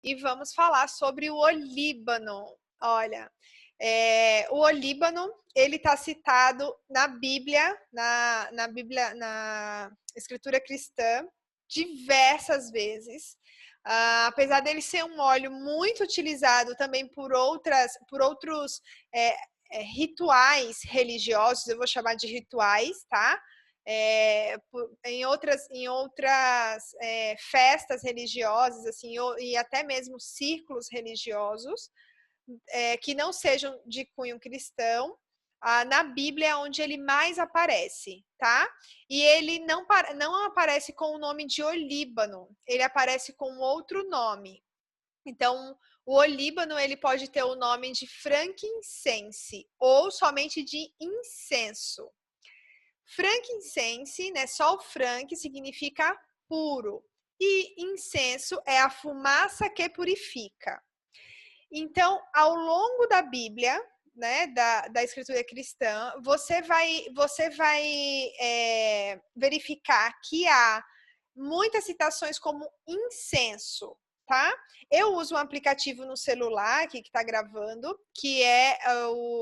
e vamos falar sobre o Olíbano. Olha, o Olíbano, ele está citado na Bíblia, na Escritura cristã, diversas vezes. Apesar dele ser um óleo muito utilizado também por outros rituais religiosos, eu vou chamar de rituais, tá? Em outras festas religiosas, assim, e até mesmo círculos religiosos, que não sejam de cunho cristão, na Bíblia é onde ele mais aparece, tá? E ele não aparece com o nome de Olíbano, ele aparece com outro nome. Então, o olíbano, ele pode ter o nome de frankincense ou somente de incenso. Frankincense, né, só o frank significa puro, e incenso é a fumaça que purifica. Então, ao longo da Bíblia, né, da escritura cristã, você vai verificar que há muitas citações como incenso, tá? Eu uso um aplicativo no celular aqui que está gravando, que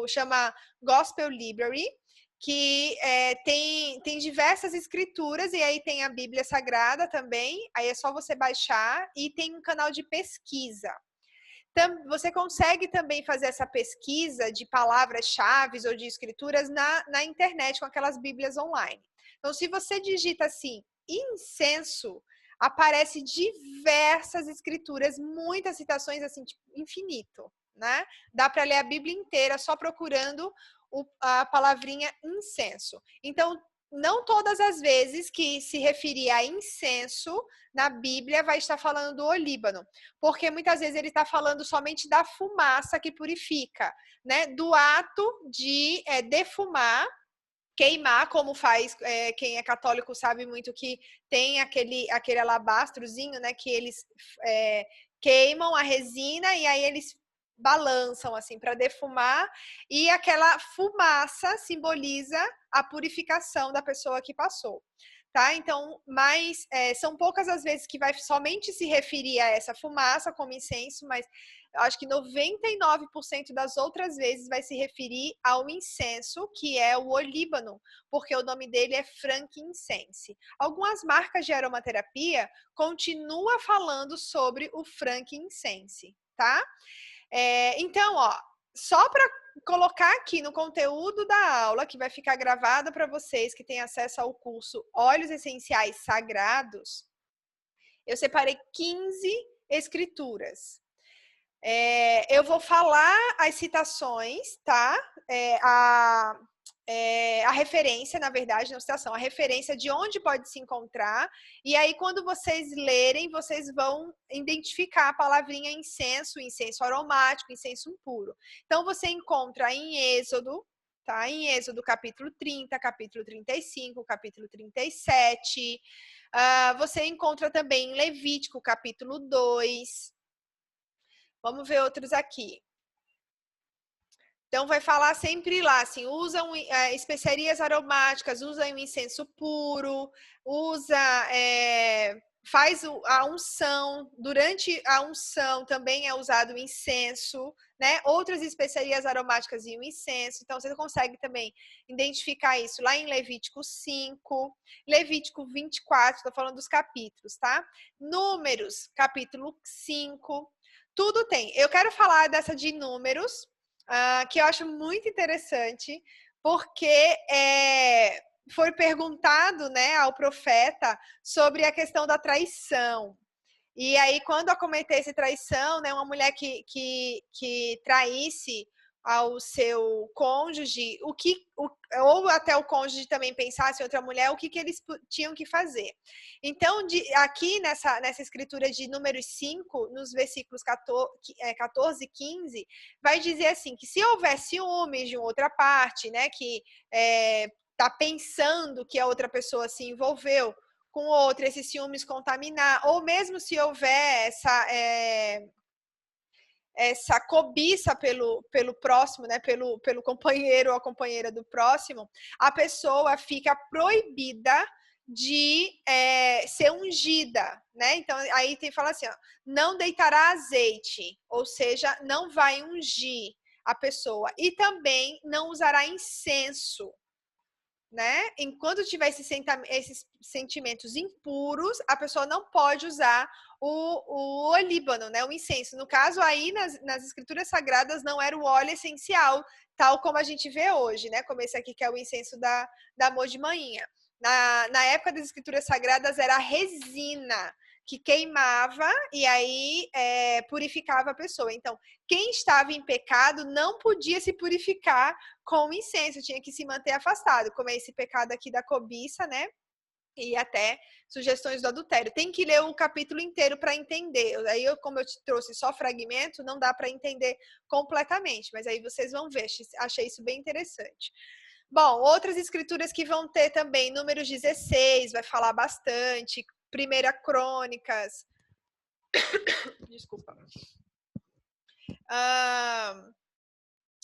chama Gospel Library, que tem diversas escrituras, e aí tem a Bíblia Sagrada também, aí é só você baixar, e tem um canal de pesquisa. Você consegue também fazer essa pesquisa de palavras-chave ou de escrituras na internet com aquelas bíblias online. Então, se você digita assim, incenso, aparece diversas escrituras, muitas citações, assim, tipo, infinito, né? Dá para ler a Bíblia inteira só procurando a palavrinha incenso. Então, não todas as vezes que se referir a incenso na Bíblia vai estar falando do olíbano, porque muitas vezes ele está falando somente da fumaça que purifica, né? Do ato de defumar, queimar, como faz quem é católico sabe muito que tem aquele alabastrozinho, né? Que eles queimam a resina e aí eles balançam assim para defumar, e aquela fumaça simboliza a purificação da pessoa que passou. Tá? Então, mas são poucas as vezes que vai somente se referir a essa fumaça como incenso, mas eu acho que 99% das outras vezes vai se referir ao incenso, que é o olíbano, porque o nome dele é frankincense. Algumas marcas de aromaterapia continuam falando sobre o frankincense, tá? Então, ó, só para colocar aqui no conteúdo da aula, que vai ficar gravada para vocês que têm acesso ao curso Óleos Essenciais Sagrados, eu separei 15 escrituras. Eu vou falar as citações, tá? A referência, na verdade, não citação, a referência de onde pode se encontrar, e aí quando vocês lerem, vocês vão identificar a palavrinha incenso, incenso aromático, incenso puro. Então você encontra em Êxodo, tá? Em Êxodo capítulo 30, capítulo 35, capítulo 37, você encontra também em Levítico capítulo 2, vamos ver outros aqui. Então, vai falar sempre lá, assim, usam especiarias aromáticas, usam um incenso puro, faz a unção, durante a unção também é usado o incenso, né? Outras especiarias aromáticas e o incenso, então você consegue também identificar isso lá em Levítico 5, Levítico 24, estou falando dos capítulos, tá? Números, capítulo 5, tudo tem. Eu quero falar dessa de Números, que eu acho muito interessante, porque foi perguntado, né, ao profeta sobre a questão da traição. E aí, quando acometesse traição, né, uma mulher que traísse ao seu cônjuge, ou até o cônjuge também pensasse em outra mulher, o que eles tinham que fazer. Então, aqui nessa escritura de Números 5, nos versículos 14 e 15, vai dizer assim, que se houver ciúmes de outra parte, né, que está pensando que a outra pessoa se envolveu com outra, esses ciúmes contaminar, ou mesmo se houver essa cobiça pelo próximo, né, pelo companheiro ou a companheira do próximo, a pessoa fica proibida de ser ungida, né? Então, aí fala assim, ó, não deitará azeite, ou seja, não vai ungir a pessoa. E também não usará incenso, né? Enquanto tiver esses sentimentos impuros, a pessoa não pode usar o olíbano, né? O incenso. No caso, aí, nas escrituras sagradas, não era o óleo essencial, tal como a gente vê hoje, né? Como esse aqui, que é o incenso da amor de manhinha. Na época das escrituras sagradas, era a resina que queimava e aí purificava a pessoa. Então, quem estava em pecado não podia se purificar com incenso, tinha que se manter afastado, como é esse pecado aqui da cobiça, né? E até sugestões do adultério. Tem que ler o capítulo inteiro para entender. Aí, como eu te trouxe só fragmento, não dá para entender completamente, mas aí vocês vão ver. Achei isso bem interessante. Bom, outras escrituras que vão ter também, Números 16, vai falar bastante, Primeira Crônicas, desculpa.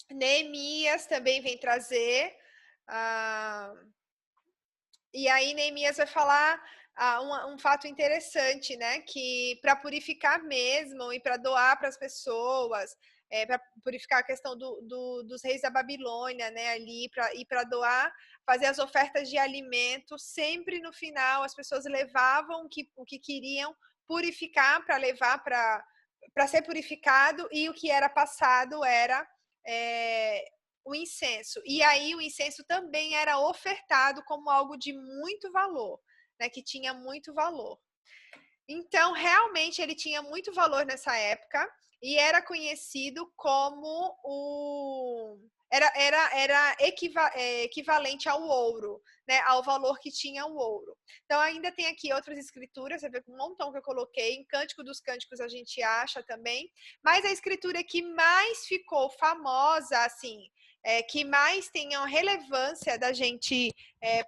Neemias também vem trazer. E aí Neemias vai falar um fato interessante, né? Que para purificar mesmo e para doar para as pessoas, para purificar a questão dos reis da Babilônia, né? Ali e para doar, fazer as ofertas de alimento, sempre no final as pessoas levavam o que queriam purificar para levar para ser purificado, e o que era passado era o incenso. E aí o incenso também era ofertado como algo de muito valor, né, que tinha muito valor. Então, realmente, ele tinha muito valor nessa época e era conhecido como era equivalente ao ouro, né, ao valor que tinha o ouro. Então, ainda tem aqui outras escrituras, você vê um montão que eu coloquei, em Cântico dos Cânticos a gente acha também, mas a escritura que mais ficou famosa, assim, que mais tem a relevância da gente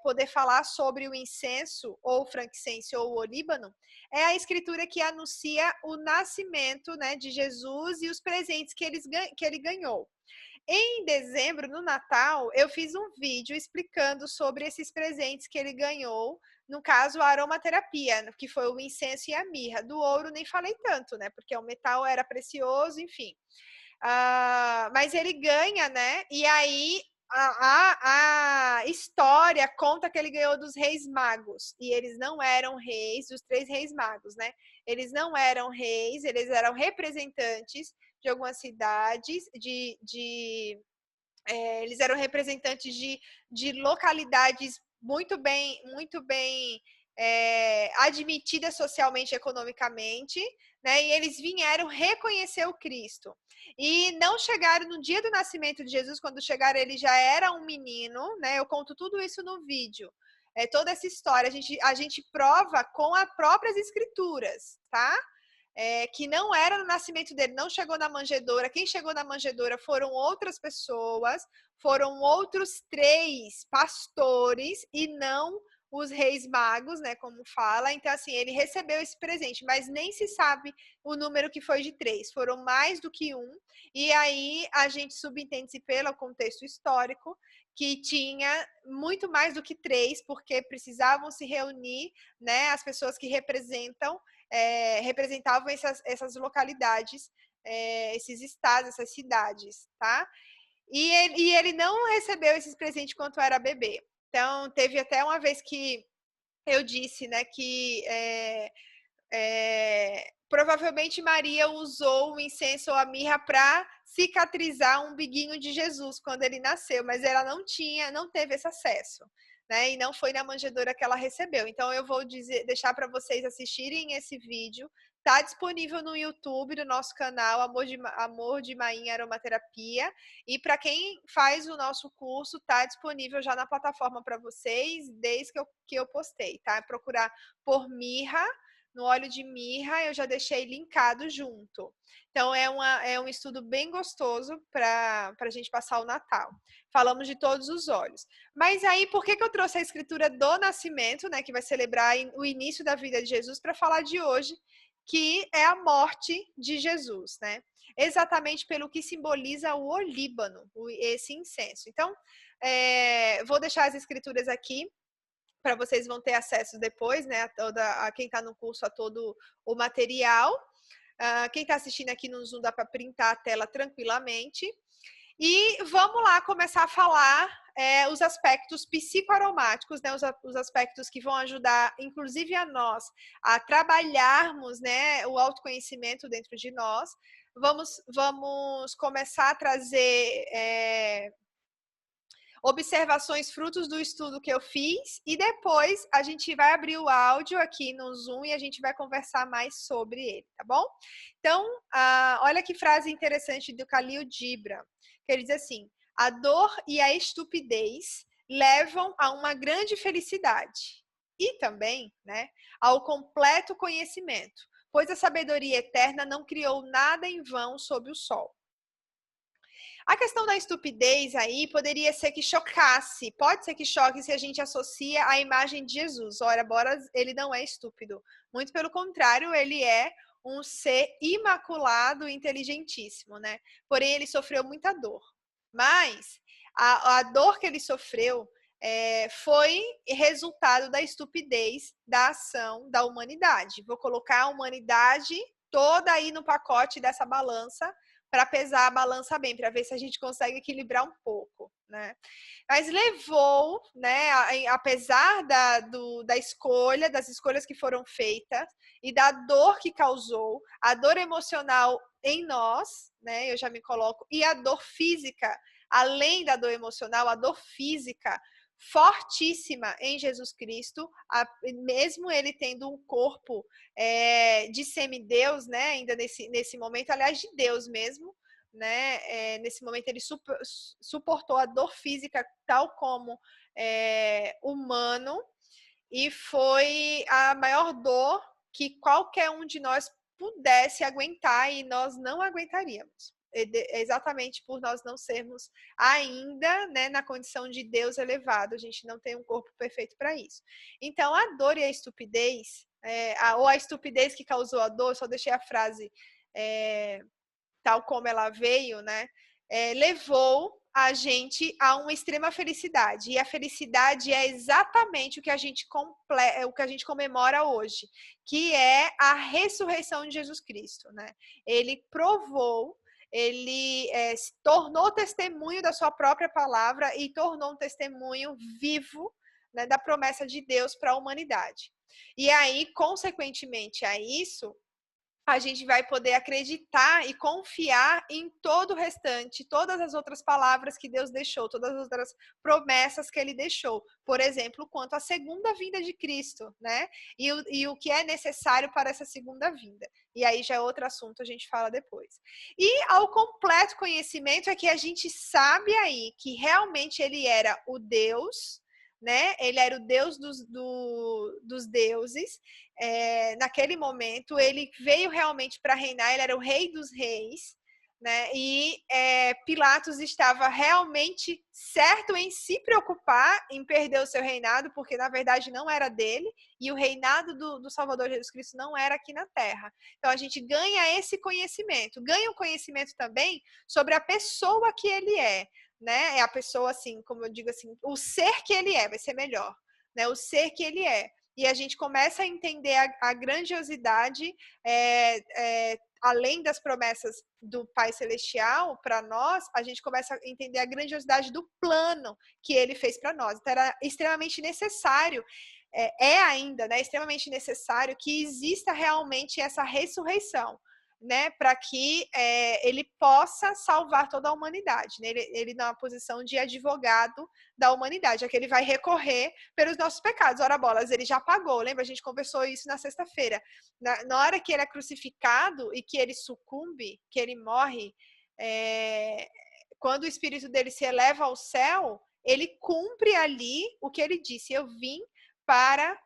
poder falar sobre o incenso, ou o frankincense, ou o olíbano, é a escritura que anuncia o nascimento, né, de Jesus e os presentes que ele ganhou. Em dezembro, no Natal, eu fiz um vídeo explicando sobre esses presentes que ele ganhou, no caso, a aromaterapia, que foi o incenso e a mirra. Do ouro nem falei tanto, né, porque o metal era precioso, enfim. Mas ele ganha, né, e aí a história conta que ele ganhou dos reis magos, e eles não eram reis, dos 3 reis magos, né? Eles não eram reis, eles eram representantes de algumas cidades, eles eram representantes de localidades muito bem admitidas socialmente e economicamente, né? E eles vieram reconhecer o Cristo. E não chegaram no dia do nascimento de Jesus, quando chegaram ele já era um menino, né? Eu conto tudo isso no vídeo. Toda essa história, a gente prova com as próprias escrituras, tá? Que não era no nascimento dele, não chegou na manjedoura. Quem chegou na manjedoura foram outras pessoas, foram outros 3 pastores e não os reis magos, né, como fala. Então, assim, ele recebeu esse presente, mas nem se sabe o número que foi de 3. Foram mais do que um. E aí a gente subentende-se pelo contexto histórico que tinha muito mais do que 3, porque precisavam se reunir, né, as pessoas que representavam essas localidades, esses estados, essas cidades, tá? E ele não recebeu esses presentes quando era bebê. Então, teve até uma vez que eu disse, né, que provavelmente Maria usou o incenso ou a mirra para cicatrizar um biguinho de Jesus quando ele nasceu, mas ela não teve esse acesso, né? E não foi na manjedoura que ela recebeu. Então eu vou deixar para vocês assistirem esse vídeo. Está disponível no YouTube do nosso canal Amor de Mainha Aromaterapia. E para quem faz o nosso curso, está disponível já na plataforma para vocês, desde que eu postei, tá? Procurar por mirra, no óleo de mirra, eu já deixei linkado junto. Então, é um estudo bem gostoso para a gente passar o Natal. Falamos de todos os óleos. Mas aí, por que eu trouxe a escritura do nascimento, né, que vai celebrar o início da vida de Jesus, para falar de hoje, que é a morte de Jesus, né? Exatamente pelo que simboliza o olíbano, esse incenso. Então, vou deixar as escrituras aqui para vocês vão ter acesso depois, né, a quem está no curso, a todo o material. Quem está assistindo aqui no Zoom dá para printar a tela tranquilamente. E vamos lá começar a falar os aspectos psicoaromáticos, né, os aspectos que vão ajudar, inclusive a nós, a trabalharmos, né, o autoconhecimento dentro de nós. Vamos começar a trazer observações frutos do estudo que eu fiz e depois a gente vai abrir o áudio aqui no Zoom e a gente vai conversar mais sobre ele, tá bom? Então, olha que frase interessante do Khalil Gibran, que ele diz assim: a dor e a estupidez levam a uma grande felicidade e também, né, ao completo conhecimento, pois a sabedoria eterna não criou nada em vão sob o sol. A questão da estupidez aí poderia ser que chocasse, pode ser que choque se a gente associa a imagem de Jesus. Ora, embora ele não é estúpido, muito pelo contrário, ele é um ser imaculado e inteligentíssimo, né? Porém, ele sofreu muita dor. Mas a dor que ele sofreu foi resultado da estupidez da ação da humanidade. Vou colocar a humanidade toda aí no pacote dessa balança, para pesar a balança bem, para ver se a gente consegue equilibrar um pouco, né? Mas levou, né, apesar da escolha, das escolhas que foram feitas e da dor que causou, a dor emocional em nós, né, eu já me coloco, e a dor física, além da dor emocional, a dor física fortíssima em Jesus Cristo, mesmo ele tendo um corpo de semideus, né, ainda nesse momento, aliás, de Deus mesmo, né, nesse momento ele suportou a dor física tal como humano, e foi a maior dor que qualquer um de nós pudesse aguentar, e nós não aguentaríamos. Exatamente por nós não sermos ainda, né, na condição de Deus elevado, a gente não tem um corpo perfeito para isso. Então, a dor e a estupidez, ou a estupidez que causou a dor, só deixei a frase tal como ela veio, né, levou a gente a uma extrema felicidade. E a felicidade é exatamente o que a gente comemora hoje, que é a ressurreição de Jesus Cristo, né? Ele provou, ele se tornou testemunho da sua própria palavra e tornou um testemunho vivo, né, da promessa de Deus para a humanidade. E aí, consequentemente a isso, a gente vai poder acreditar e confiar em todo o restante, todas as outras palavras que Deus deixou, todas as outras promessas que ele deixou. Por exemplo, quanto à segunda vinda de Cristo, né? E o que é necessário para essa segunda vinda. E aí já é outro assunto, a gente fala depois. E ao completo conhecimento é que a gente sabe aí que realmente ele era o Deus, né? Ele era o Deus dos deuses. Naquele momento, ele veio realmente para reinar, ele era o rei dos reis, né? E Pilatos estava realmente certo em se preocupar em perder o seu reinado, porque na verdade não era dele, e o reinado do Salvador Jesus Cristo não era aqui na terra. Então a gente ganha esse conhecimento, ganha um conhecimento também sobre a pessoa que ele é, né? É a pessoa, assim, como eu digo assim, o ser que ele é, vai ser melhor, né? O ser que ele é. E a gente começa a entender a grandiosidade, além das promessas do Pai Celestial para nós, a gente começa a entender a grandiosidade do plano que ele fez para nós. Então, era extremamente necessário, ainda, né, extremamente necessário que exista realmente essa ressurreição, né, para que ele possa salvar toda a humanidade, né? Ele na posição de advogado da humanidade, é que ele vai recorrer pelos nossos pecados. Ora bolas, ele já pagou, lembra? A gente conversou isso na sexta-feira. Na hora que ele é crucificado e que ele sucumbe, que ele morre, quando o espírito dele se eleva ao céu, ele cumpre ali o que ele disse: eu vim para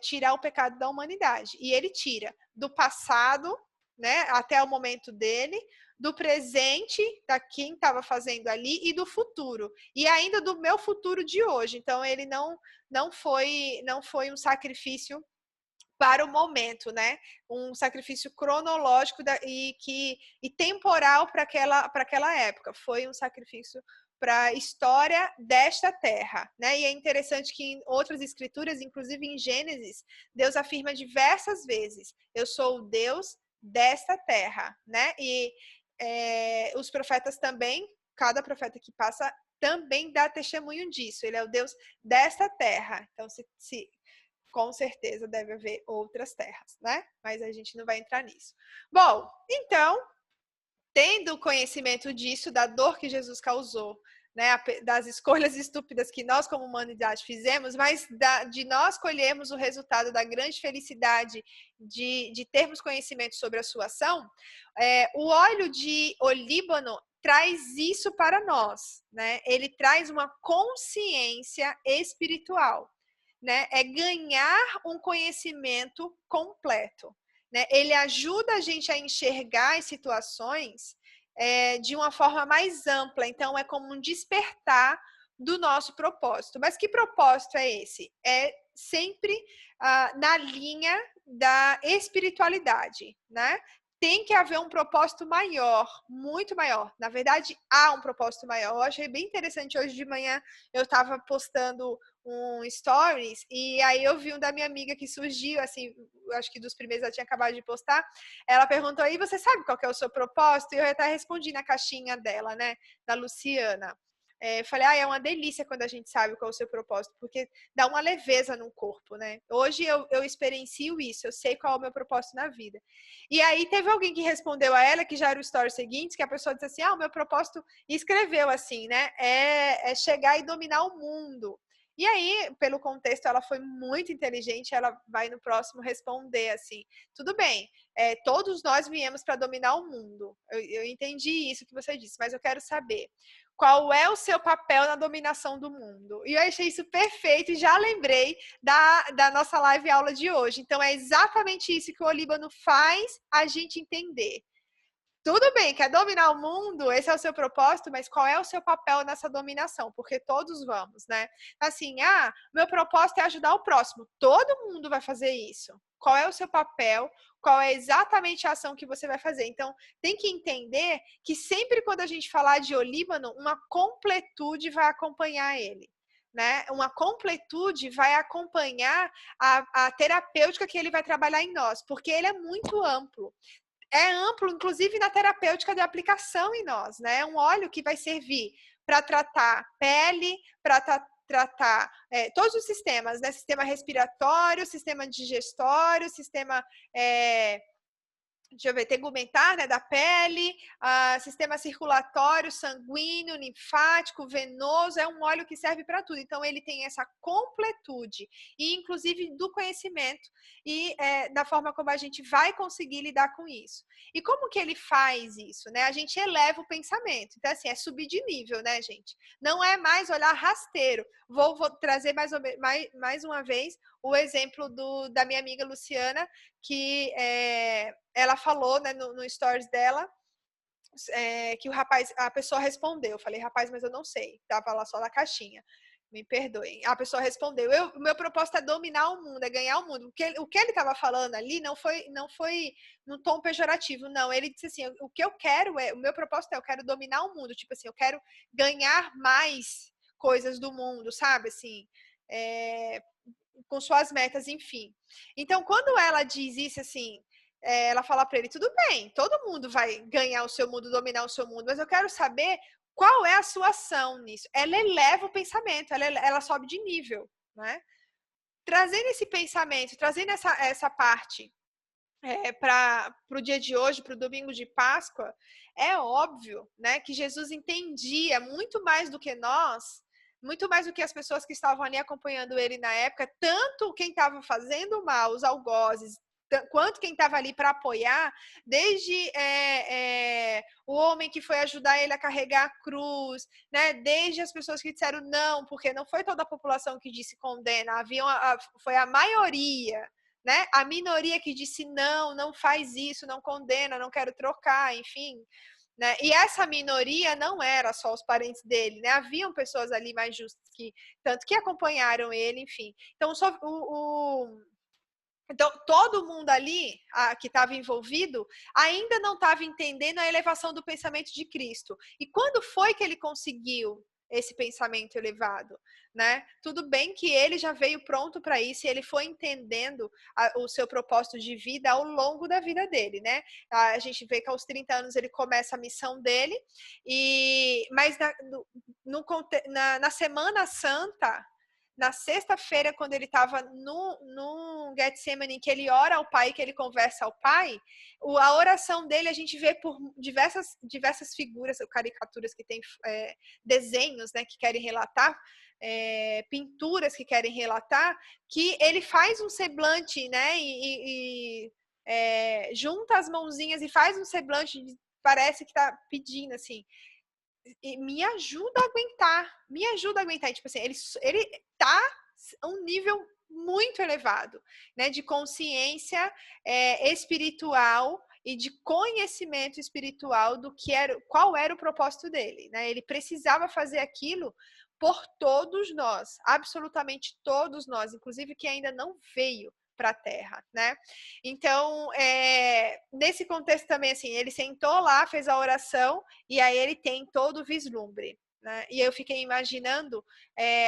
tirar o pecado da humanidade. E ele tira do passado, né, até o momento dele, do presente, da quem estava fazendo ali, e do futuro. E ainda do meu futuro de hoje. Então, ele não foi um sacrifício para o momento, né? Um sacrifício cronológico e temporal para aquela época. Foi um sacrifício para a história desta terra, né? E é interessante que em outras escrituras, inclusive em Gênesis, Deus afirma diversas vezes: eu sou o Deus desta terra, né? E os profetas também, cada profeta que passa também dá testemunho disso. Ele é o Deus desta terra. Então, com certeza deve haver outras terras, né? Mas a gente não vai entrar nisso. Bom, então, tendo conhecimento disso, da dor que Jesus causou, né, das escolhas estúpidas que nós como humanidade fizemos, mas de nós colhermos o resultado da grande felicidade de termos conhecimento sobre a sua ação, o óleo de olíbano traz isso para nós, né? Ele traz uma consciência espiritual, né? É ganhar um conhecimento completo, né? Ele ajuda a gente a enxergar as situações de uma forma mais ampla. Então, é como um despertar do nosso propósito. Mas que propósito é esse? É sempre na linha da espiritualidade, né? Tem que haver um propósito maior, muito maior. Na verdade, há um propósito maior. Eu achei bem interessante hoje de manhã, eu estava postando um stories e aí eu vi um da minha amiga que surgiu, assim, acho que dos primeiros ela tinha acabado de postar. Ela perguntou aí, você sabe qual que é o seu propósito? E eu até respondi na caixinha dela, né, da Luciana. Falei, é uma delícia quando a gente sabe qual é o seu propósito, porque dá uma leveza no corpo, né? Hoje eu experiencio isso, eu sei qual é o meu propósito na vida. E aí teve alguém que respondeu a ela, que já era o story seguinte, que a pessoa disse assim, o meu propósito, e escreveu assim, né, é chegar e dominar o mundo. E aí, pelo contexto, ela foi muito inteligente, ela vai no próximo responder assim, tudo bem, todos nós viemos para dominar o mundo, eu entendi isso que você disse, mas eu quero saber, qual é o seu papel na dominação do mundo? E eu achei isso perfeito e já lembrei da nossa live aula de hoje. Então, é exatamente isso que o Olíbano faz a gente entender. Tudo bem, quer dominar o mundo, esse é o seu propósito, mas qual é o seu papel nessa dominação? Porque todos vamos, né? Assim, meu propósito é ajudar o próximo. Todo mundo vai fazer isso. Qual é o seu papel? Qual é exatamente a ação que você vai fazer? Então, tem que entender que sempre quando a gente falar de Olíbano, uma completude vai acompanhar ele. Né? Uma completude vai acompanhar a terapêutica que ele vai trabalhar em nós, porque ele é muito amplo. É amplo, inclusive na terapêutica de aplicação em nós, né? É um óleo que vai servir para tratar pele, para tratar todos os sistemas, né? Sistema respiratório, sistema digestório, sistema deixa eu ver, tegumentar, né, da pele, sistema circulatório, sanguíneo, linfático, venoso, é um óleo que serve para tudo. Então, ele tem essa completude, e inclusive do conhecimento e da forma como a gente vai conseguir lidar com isso. E como que ele faz isso, né? A gente eleva o pensamento. Então, assim, é subir de nível, né, gente? Não é mais olhar rasteiro. Vou trazer mais uma vez o exemplo da minha amiga Luciana, que ela falou, né, no stories dela, que a pessoa respondeu. Eu falei, rapaz, mas eu não sei. Tava lá só na caixinha. Me perdoem. A pessoa respondeu, o meu propósito é dominar o mundo, é ganhar o mundo. O que ele estava falando ali não foi num tom pejorativo, não. Ele disse assim, o que eu quero o meu propósito eu quero dominar o mundo. Tipo assim, eu quero ganhar mais coisas do mundo, sabe? Assim, com suas metas, enfim. Então, quando ela diz isso assim, ela fala para ele, tudo bem, todo mundo vai ganhar o seu mundo, dominar o seu mundo, mas eu quero saber qual é a sua ação nisso. Ela eleva o pensamento, ela sobe de nível, né? Trazendo esse pensamento, trazendo essa parte para o dia de hoje, para o domingo de Páscoa, é óbvio, né, que Jesus entendia muito mais do que nós, muito mais do que as pessoas que estavam ali acompanhando ele na época, tanto quem estava fazendo mal, os algozes, quanto quem estava ali para apoiar, desde o homem que foi ajudar ele a carregar a cruz, né? Desde as pessoas que disseram não, porque não foi toda a população que disse condena, foi a maioria, né? A minoria que disse não faz isso, não condena, não quero trocar, enfim. Né? E essa minoria não era só os parentes dele, né? Haviam pessoas ali mais justas, tanto que acompanharam ele, enfim. Então, Então, todo mundo ali que estava envolvido ainda não estava entendendo a elevação do pensamento de Cristo. E quando foi que ele conseguiu esse pensamento elevado, né? Tudo bem que ele já veio pronto para isso e ele foi entendendo o seu propósito de vida ao longo da vida dele, né? A gente vê que aos 30 anos ele começa a missão dele, mas na Semana Santa, na sexta-feira, quando ele estava no Getsemane, que ele ora ao Pai, que ele conversa ao Pai, a oração dele a gente vê por diversas figuras, caricaturas que tem, desenhos, né, que querem relatar, pinturas que querem relatar, que ele faz um semblante, né, junta as mãozinhas e faz um semblante, parece que está pedindo assim, me ajuda a aguentar, me ajuda a aguentar. E, tipo assim, ele tá a um nível muito elevado, né, de consciência espiritual e de conhecimento espiritual do que era, qual era o propósito dele, né? Ele precisava fazer aquilo por todos nós, absolutamente todos nós, inclusive que ainda não veio para a Terra, né? Então, nesse contexto também, assim, ele sentou lá, fez a oração, e aí ele tem todo o vislumbre, né? E eu fiquei imaginando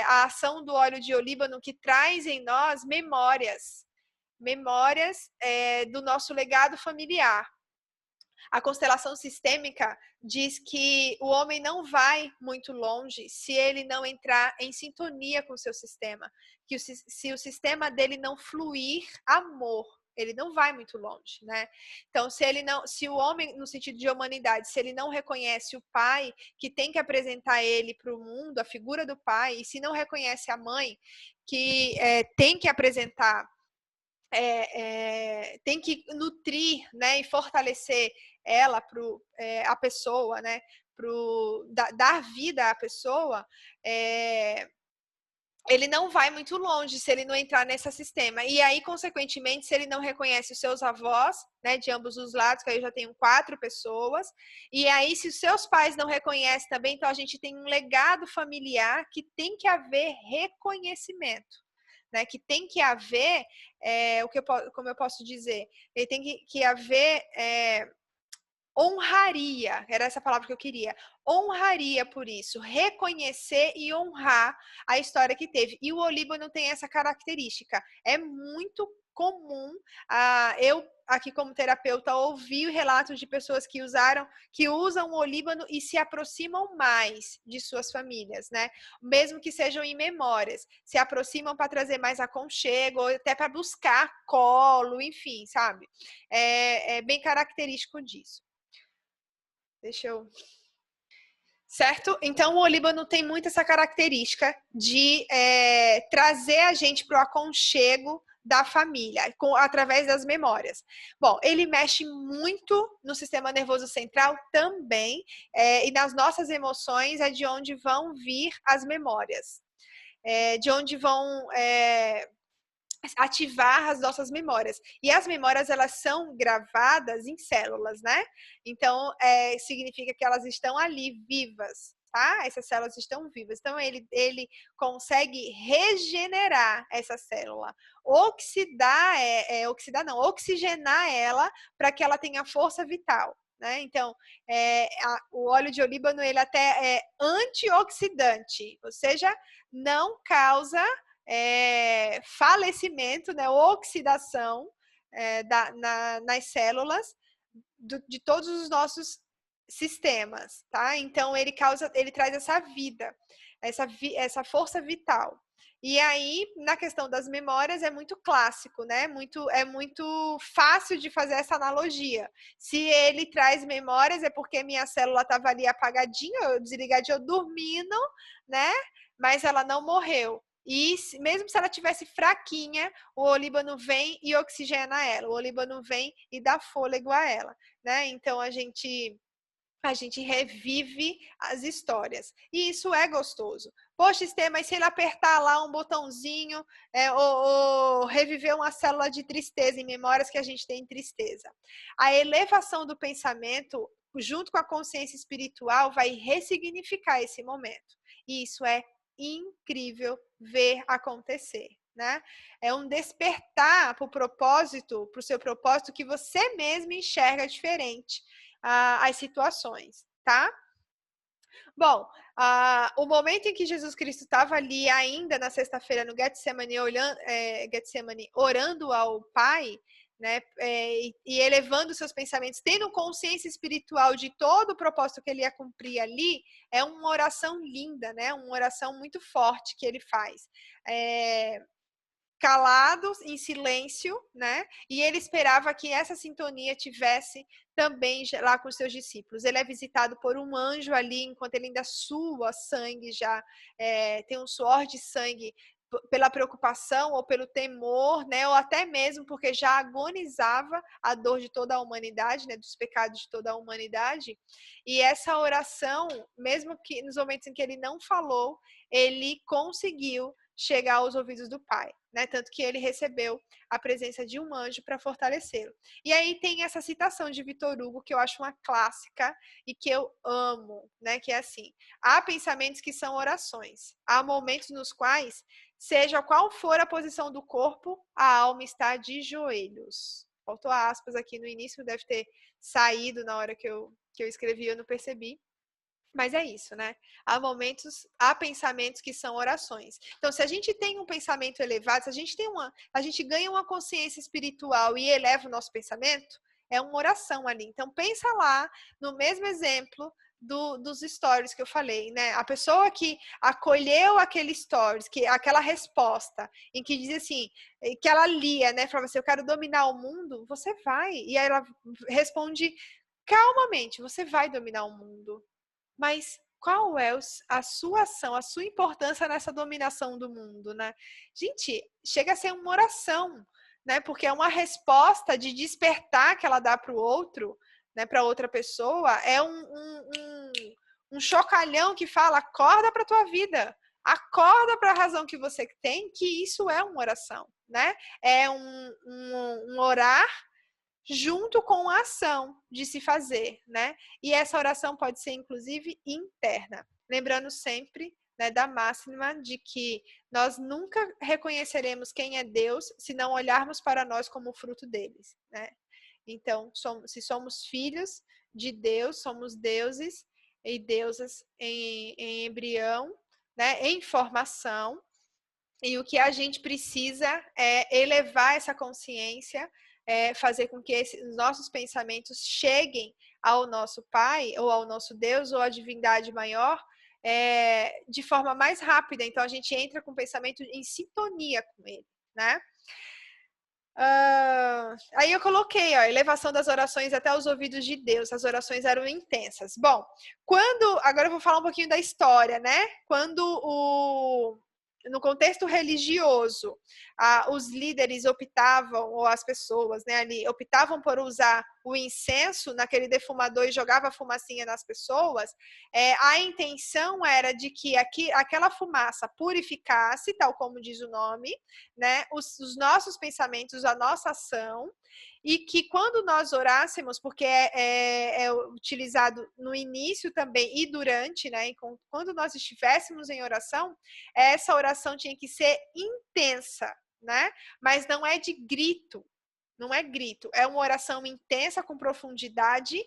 a ação do óleo de olíbano que traz em nós memórias do nosso legado familiar. A constelação sistêmica diz que o homem não vai muito longe se ele não entrar em sintonia com o seu sistema, que se o sistema dele não fluir amor, ele não vai muito longe, né? Então, se o homem, no sentido de humanidade, se ele não reconhece o pai, que tem que apresentar ele para o mundo, a figura do pai, e se não reconhece a mãe, que tem que apresentar, tem que nutrir, né, e fortalecer ela a pessoa, né, dar vida à pessoa, ele não vai muito longe se ele não entrar nesse sistema. E aí, consequentemente, se ele não reconhece os seus avós, né, de ambos os lados, que aí eu já tenho 4 pessoas, e aí se os seus pais não reconhecem também, então a gente tem um legado familiar que tem que haver reconhecimento. Né, que tem que haver, como eu posso dizer, ele tem que haver honraria, era essa palavra que eu queria, honraria por isso, reconhecer e honrar a história que teve. E o olíbano tem essa característica, é muito comum, eu aqui como terapeuta ouvi relatos de pessoas que usam o olíbano e se aproximam mais de suas famílias, né? Mesmo que sejam em memórias, se aproximam para trazer mais aconchego, ou até para buscar colo, enfim, sabe? É bem característico disso. Deixa eu... Certo? Então, o olíbano tem muito essa característica de trazer a gente para o aconchego da família, através das memórias. Bom, ele mexe muito no sistema nervoso central também, e nas nossas emoções é de onde vão vir as memórias, de onde vão ativar as nossas memórias. E as memórias, elas são gravadas em células, né? Então, significa que elas estão ali vivas, tá? Essas células estão vivas. Então, ele consegue regenerar essa célula, oxigenar ela para que ela tenha força vital. Né? Então, o óleo de olíbano, ele até é antioxidante, ou seja, não causa falecimento, né, oxidação nas células de todos os nossos sistemas, tá? Então ele traz essa vida, essa força vital. E aí, na questão das memórias, é muito clássico, né? É muito fácil de fazer essa analogia. Se ele traz memórias, é porque minha célula estava ali apagadinha, desligadinha, eu dormindo, né? Mas ela não morreu. E mesmo se ela tivesse fraquinha, o olíbano vem e oxigena ela. O olíbano vem e dá fôlego a ela, né? Então a gente revive as histórias. E isso é gostoso. Poxa, Estê, mas se ele apertar lá um botãozinho, ou reviver uma célula de tristeza, em memórias que a gente tem em tristeza. A elevação do pensamento, junto com a consciência espiritual, vai ressignificar esse momento. E isso é incrível ver acontecer, né? É um despertar para o propósito, para o seu propósito, que você mesmo enxerga diferente as situações, tá? Bom, o momento em que Jesus Cristo estava ali ainda na sexta-feira no Getsemane, Getsemane, orando ao Pai, né, e elevando seus pensamentos, tendo consciência espiritual de todo o propósito que ele ia cumprir ali, é uma oração linda, né, uma oração muito forte que ele faz. Calados, em silêncio, né? E ele esperava que essa sintonia tivesse também lá com os seus discípulos. Ele é visitado por um anjo ali, enquanto ele ainda sua sangue, já tem um suor de sangue pela preocupação ou pelo temor, né? Ou até mesmo porque já agonizava a dor de toda a humanidade, né? Dos pecados de toda a humanidade. E essa oração, mesmo que nos momentos em que ele não falou, ele conseguiu chegar aos ouvidos do Pai, né? Tanto que ele recebeu a presença de um anjo para fortalecê-lo. E aí tem essa citação de Vitor Hugo que eu acho uma clássica e que eu amo, né? Que é assim: há pensamentos que são orações, há momentos nos quais, seja qual for a posição do corpo, a alma está de joelhos. Faltou aspas aqui no início, deve ter saído na hora que eu escrevi, eu não percebi. Mas é isso, né? Há pensamentos que são orações. Então, se a gente tem um pensamento elevado, se a gente ganha uma consciência espiritual e eleva o nosso pensamento, é uma oração ali. Então, pensa lá no mesmo exemplo dos stories que eu falei, né? A pessoa que acolheu aquele stories, aquela resposta, em que diz assim, que ela lia, né? Falava assim, eu quero dominar o mundo, você vai. E aí ela responde calmamente, você vai dominar o mundo. Mas qual é a sua ação, a sua importância nessa dominação do mundo, né? Gente, chega a ser uma oração, né? Porque é uma resposta de despertar que ela dá para o outro, né? Para outra pessoa, é um chocalhão que fala: acorda para a tua vida, acorda para a razão que você tem, que isso é uma oração, né? É um orar junto com a ação de se fazer, né? E essa oração pode ser, inclusive, interna. Lembrando sempre, né, da máxima de que nós nunca reconheceremos quem é Deus se não olharmos para nós como fruto deles, né? Então, se somos filhos de Deus, somos deuses e deusas em embrião, né, em formação, e o que a gente precisa é elevar essa consciência, fazer com que os nossos pensamentos cheguem ao nosso Pai, ou ao nosso Deus, ou à divindade maior, de forma mais rápida. Então, a gente entra com o pensamento em sintonia com ele, né? Aí eu coloquei, ó, elevação das orações até os ouvidos de Deus. As orações eram intensas. Bom, agora eu vou falar um pouquinho da história, né? No contexto religioso, os líderes optavam, ou as pessoas, né, ali, optavam por usar o incenso naquele defumador e jogava a fumacinha nas pessoas, a intenção era de que aquela fumaça purificasse, tal como diz o nome, né, os nossos pensamentos, a nossa ação, e que quando nós orássemos, porque é utilizado no início também e durante, né, quando nós estivéssemos em oração, essa oração tinha que ser intensa, né, mas não é de grito, não é grito, é uma oração intensa com profundidade,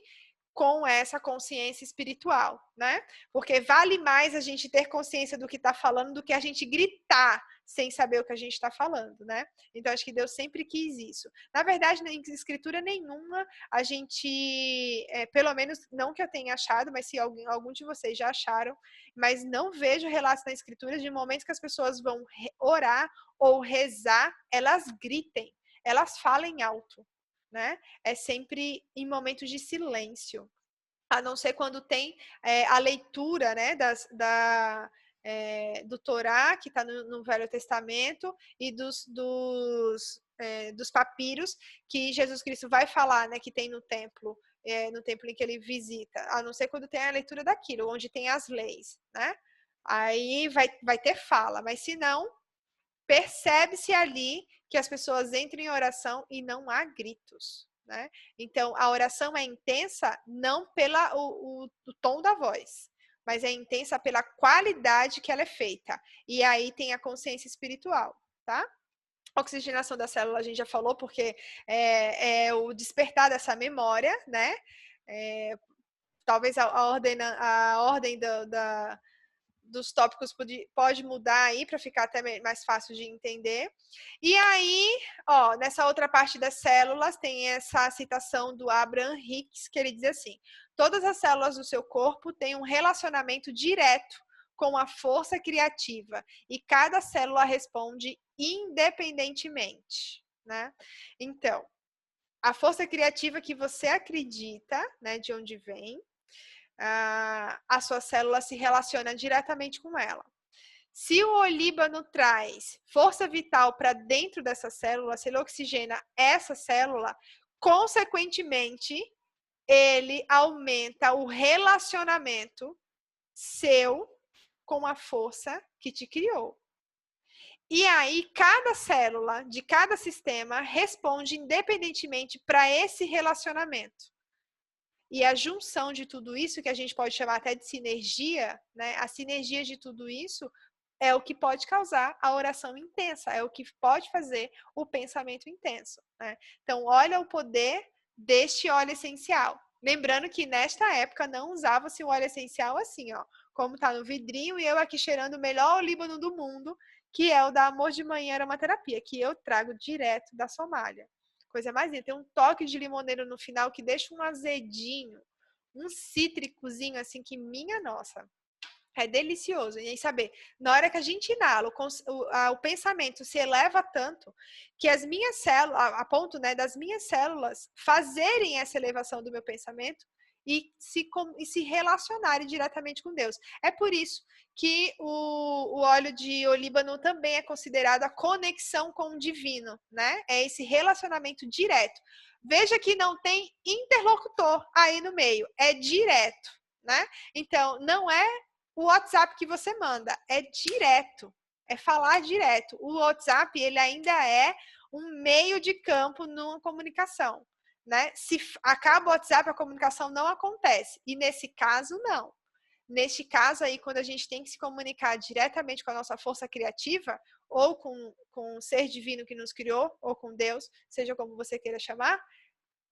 com essa consciência espiritual, né? Porque vale mais a gente ter consciência do que está falando do que a gente gritar sem saber o que a gente está falando, né? Então, acho que Deus sempre quis isso. Na verdade, em escritura nenhuma, a gente, pelo menos não que eu tenha achado, mas se algum de vocês já acharam, mas não vejo relatos na escritura de momentos que as pessoas vão orar ou rezar, elas gritem, elas falem alto, né? É sempre em momentos de silêncio, a não ser quando tem a leitura, né, do Torá, que está no Velho Testamento, e dos papiros que Jesus Cristo vai falar, né, que tem no templo em que ele visita, a não ser quando tem a leitura daquilo, onde tem as leis, né? Aí vai ter fala, mas se não, percebe-se ali que as pessoas entram em oração e não há gritos, né? Então, a oração é intensa não pelo tom da voz, mas é intensa pela qualidade que ela é feita. E aí tem a consciência espiritual, tá? oxigenação da célula a gente já falou, porque é o despertar dessa memória, né? Talvez a ordem dos tópicos pode mudar aí para ficar até mais fácil de entender. E aí, ó, nessa outra parte das células tem essa citação do Abraham Hicks, que ele diz assim: todas as células do seu corpo têm um relacionamento direto com a força criativa e cada célula responde independentemente, né? Então, a força criativa que você acredita, né, de onde vem, a sua célula se relaciona diretamente com ela. Se o olíbano traz força vital para dentro dessa célula, se ele oxigena essa célula, consequentemente, ele aumenta o relacionamento seu com a força que te criou. E aí, cada célula de cada sistema responde independentemente para esse relacionamento. E a junção de tudo isso, que a gente pode chamar até de sinergia, né? A sinergia de tudo isso é o que pode causar a oração intensa, é o que pode fazer o pensamento intenso, né? Então, olha o poder deste óleo essencial. Lembrando que nesta época não usava-se o óleo essencial assim, ó, como tá no vidrinho, e eu aqui cheirando o melhor olíbano do mundo, que é o da Amor de Manhã Aromaterapia, que eu trago direto da Somália. Coisa mais linda. Tem um toque de limoneiro no final que deixa um azedinho, um cítricozinho assim que, minha nossa, é delicioso. E aí, saber, na hora que a gente inala, o pensamento se eleva tanto que as minhas células, a ponto, né, das minhas células fazerem essa elevação do meu pensamento e se relacionarem diretamente com Deus. É por isso que o óleo de olíbano também é considerado a conexão com o divino, né? É esse relacionamento direto. Veja que não tem interlocutor aí no meio, é direto, né? Então, não é o WhatsApp que você manda, é direto, é falar direto. O WhatsApp, ele ainda é um meio de campo numa comunicação, né? Se acaba o WhatsApp, a comunicação não acontece. E nesse caso, não. Neste caso aí, quando a gente tem que se comunicar diretamente com a nossa força criativa, ou com o ser divino que nos criou, ou com Deus, seja como você queira chamar,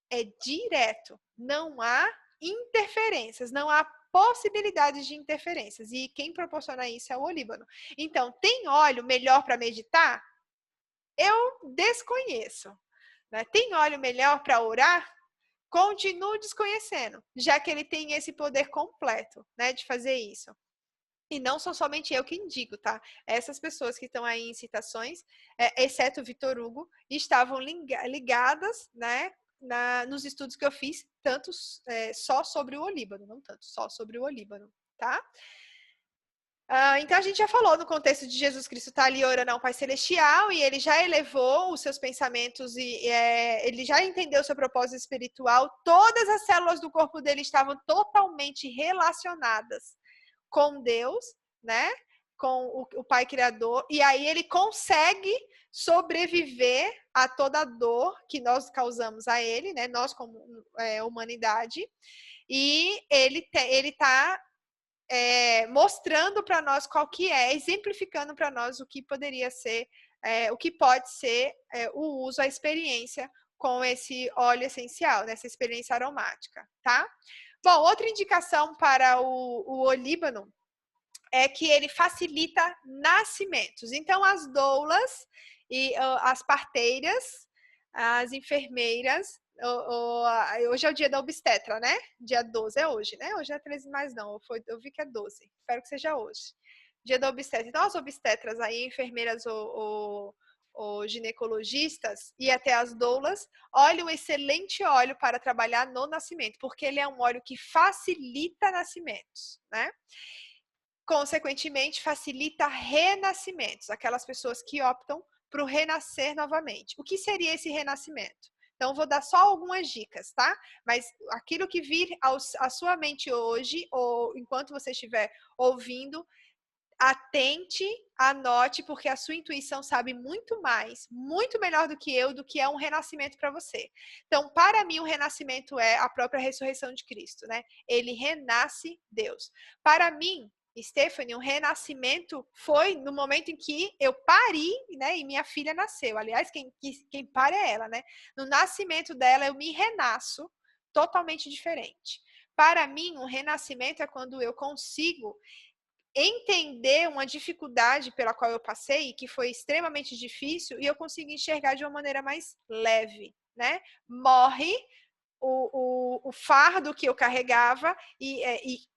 é direto. Não há interferências, não há possibilidades de interferências. E quem proporciona isso é o olíbano. Então, tem óleo melhor para meditar? Eu desconheço. Né? Tem óleo melhor para orar? Continuo desconhecendo, já que ele tem esse poder completo, né, de fazer isso. E não sou somente eu que indico, tá? Essas pessoas que estão aí em citações, exceto o Vitor Hugo, estavam ligadas, né, nos estudos que eu fiz, tanto só sobre o olíbano, não tanto, só sobre o olíbano, tá? Então a gente já falou no contexto de Jesus Cristo estar ali orando ao Pai Celestial e ele já elevou os seus pensamentos e ele já entendeu o seu propósito espiritual. Todas as células do corpo dele estavam totalmente relacionadas com Deus, né? Com o Pai Criador. E aí ele consegue sobreviver a toda a dor que nós causamos a ele, né? Nós como humanidade. E ele está mostrando para nós qual que é, exemplificando para nós o que poderia ser, o que pode ser o uso, a experiência com esse óleo essencial, nessa experiência aromática, tá? Bom, outra indicação para o olíbano é que ele facilita nascimentos. Então, as doulas e as parteiras, as enfermeiras, hoje é o dia da obstetra, né? Dia 12 é hoje, né? Hoje não é 13 mais não, eu vi que é 12. Espero que seja hoje. Dia da obstetra. Então, as obstetras aí, enfermeiras ou ginecologistas e até as doulas, olha um excelente óleo para trabalhar no nascimento, porque ele é um óleo que facilita nascimentos, né? Consequentemente, facilita renascimentos, aquelas pessoas que optam para o renascer novamente. O que seria esse renascimento? Então, vou dar só algumas dicas, tá? Mas aquilo que vir à sua mente hoje, ou enquanto você estiver ouvindo, atente, anote, porque a sua intuição sabe muito mais, muito melhor do que eu, do que é um renascimento para você. Então, para mim, o renascimento é a própria ressurreição de Cristo, né? Ele renasce Deus. Para mim, Stephanie, o renascimento foi no momento em que eu pari, né, e minha filha nasceu. Aliás, quem pare é ela, né? No nascimento dela, eu me renasço totalmente diferente. Para mim, um renascimento é quando eu consigo entender uma dificuldade pela qual eu passei, que foi extremamente difícil, e eu consigo enxergar de uma maneira mais leve, né? Morre o fardo que eu carregava e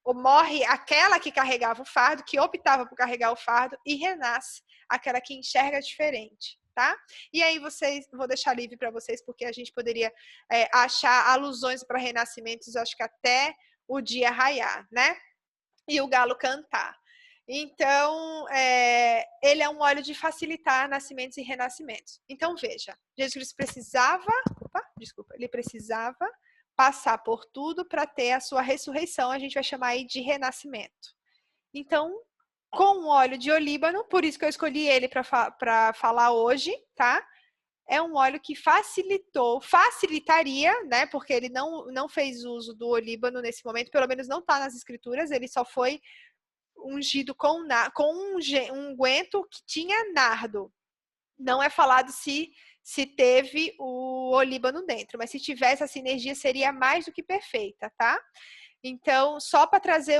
morre aquela que carregava o fardo, que optava por carregar o fardo, e renasce aquela que enxerga diferente, tá? E aí vou deixar livre para vocês, porque a gente poderia achar alusões para renascimentos, acho que até o dia raiar, né? E o galo cantar. Então, ele é um óleo de facilitar nascimentos e renascimentos. Então, veja, Jesus Cristo ele precisava passar por tudo para ter a sua ressurreição, a gente vai chamar aí de renascimento. Então, com o óleo de olíbano, por isso que eu escolhi ele para falar hoje, tá? É um óleo que facilitaria, né? Porque ele não fez uso do olíbano nesse momento, pelo menos não está nas escrituras, ele só foi ungido com um unguento que tinha nardo. Não é falado se teve o olíbano dentro, mas se tivesse, a sinergia seria mais do que perfeita, tá? Então, só para trazer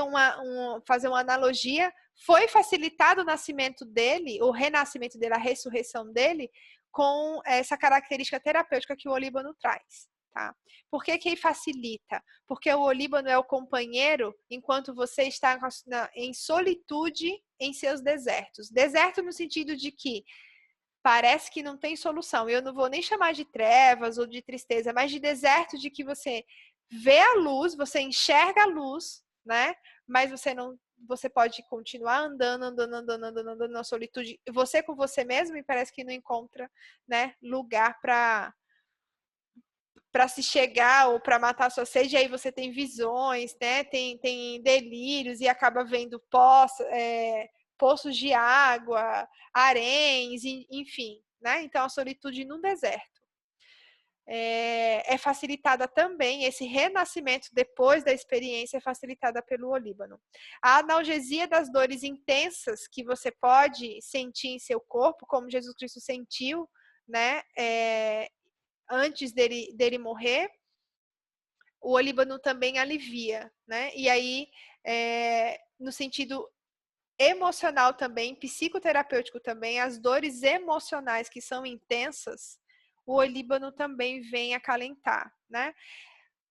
fazer uma analogia, foi facilitado o nascimento dele, o renascimento dele, a ressurreição dele, com essa característica terapêutica que o olíbano traz. Tá? Por que facilita? Porque o olíbano é o companheiro enquanto você está em solitude em seus desertos. Deserto no sentido de que parece que não tem solução. Eu não vou nem chamar de trevas ou de tristeza, mas de deserto, de que você vê a luz, você enxerga a luz, né? Mas você pode continuar andando na solitude, você com você mesmo, e parece que não encontra, né, lugar para se chegar ou para matar a sua sede. E aí você tem visões, né? Tem delírios e acaba vendo poços de água, haréns, enfim, né? Então a solitude no deserto. É facilitada também, esse renascimento depois da experiência é facilitada pelo olíbano. A analgesia das dores intensas que você pode sentir em seu corpo, como Jesus Cristo sentiu, né, antes dele morrer, o olíbano também alivia, né? E aí, no sentido emocional também, psicoterapêutico também, as dores emocionais que são intensas, o olíbano também vem acalentar, né?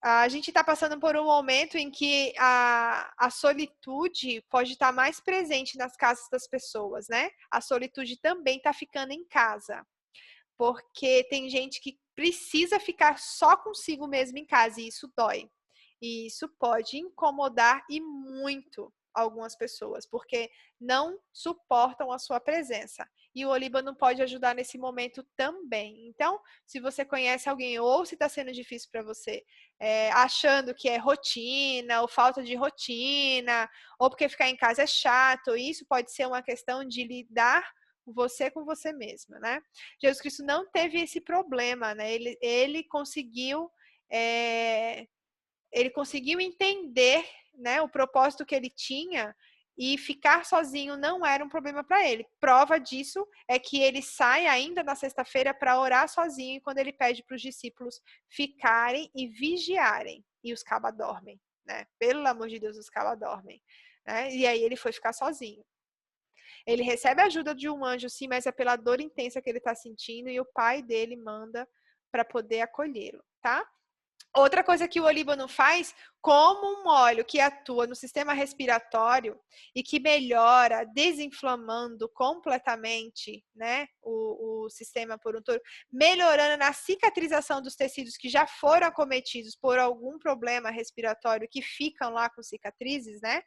A gente está passando por um momento em que a solitude pode estar mais presente nas casas das pessoas, né? A solitude também está ficando em casa, porque tem gente que precisa ficar só consigo mesmo em casa, e isso dói. E isso pode incomodar e muito algumas pessoas, porque não suportam a sua presença. E o olíbano pode ajudar nesse momento também. Então, se você conhece alguém ou se está sendo difícil para você, achando que é rotina ou falta de rotina, ou porque ficar em casa é chato, isso pode ser uma questão de lidar você com você mesma, né? Jesus Cristo não teve esse problema, né? Ele conseguiu entender, né, o propósito que ele tinha, e ficar sozinho não era um problema para ele. Prova disso é que ele sai ainda na sexta-feira para orar sozinho, quando ele pede para os discípulos ficarem e vigiarem, e os cabas dormem, né? Pelo amor de Deus, os cabas dormem, né? E aí ele foi ficar sozinho. Ele recebe a ajuda de um anjo, sim, mas é pela dor intensa que ele está sentindo, e o pai dele manda para poder acolhê-lo, tá? Outra coisa que o olíbano faz, como um óleo que atua no sistema respiratório e que melhora, desinflamando completamente, né, o sistema por um todo, melhorando na cicatrização dos tecidos que já foram acometidos por algum problema respiratório, que ficam lá com cicatrizes, né?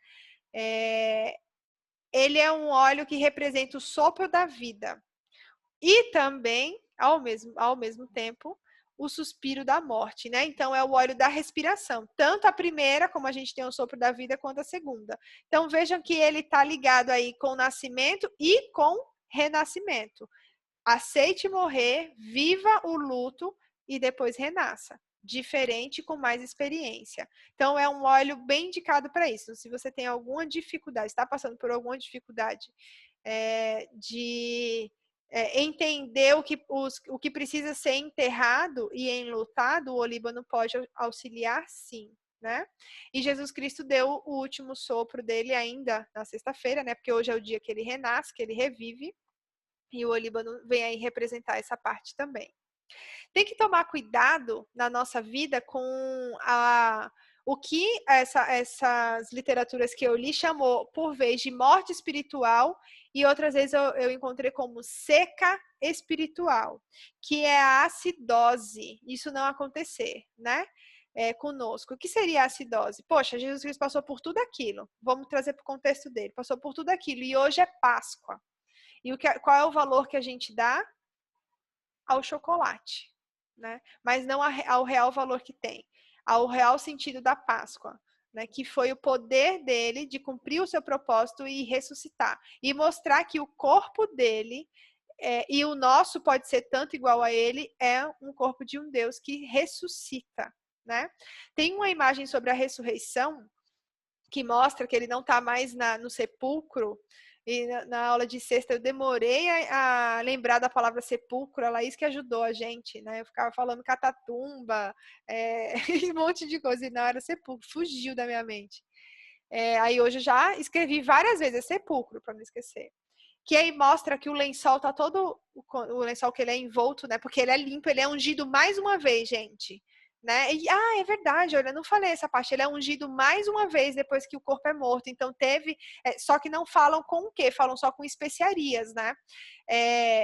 Ele é um óleo que representa o sopro da vida. E também, ao mesmo tempo, o suspiro da morte, né? Então, é o óleo da respiração. Tanto a primeira, como a gente tem o sopro da vida, quanto a segunda. Então, vejam que ele está ligado aí com o nascimento e com renascimento. Aceite morrer, viva o luto e depois renasça. diferente com mais experiência. Então, é um óleo bem indicado para isso. Se você tem alguma dificuldade, está passando por alguma dificuldade de entender o que precisa ser enterrado e enlutado, o olíbano pode auxiliar sim. Né? E Jesus Cristo deu o último sopro dele ainda na sexta-feira, né? Porque hoje é o dia que ele renasce, que ele revive, e o olíbano vem aí representar essa parte também. Tem que tomar cuidado na nossa vida com o que essas literaturas que eu li chamou por vez de morte espiritual e outras vezes eu encontrei como seca espiritual, que é a acidose. Isso não acontecer, né? Conosco. O que seria a acidose? Poxa, Jesus Cristo passou por tudo aquilo. Vamos trazer para o contexto dele. Passou por tudo aquilo e hoje é Páscoa. E qual é o valor que a gente dá? Ao chocolate, né? Mas não ao real valor que tem, ao real sentido da Páscoa, né? Que foi o poder dele de cumprir o seu propósito e ressuscitar. E mostrar que o corpo dele e o nosso pode ser tanto igual a ele, é um corpo de um Deus que ressuscita, né? Tem uma imagem sobre a ressurreição que mostra que ele não está mais no sepulcro. E na aula de sexta eu demorei a lembrar da palavra sepulcro, a Laís que ajudou a gente, né? Eu ficava falando catatumba, um monte de coisa, e não era sepulcro, fugiu da minha mente. Aí hoje eu já escrevi várias vezes, é sepulcro, para não esquecer. Que aí mostra que o lençol tá todo, o lençol que ele é envolto, né? Porque ele é limpo, ele é ungido mais uma vez, gente. Né? E, é verdade, olha, eu não falei essa parte, ele é ungido mais uma vez depois que o corpo é morto, então teve, só que não falam com o quê? Falam só com especiarias, né?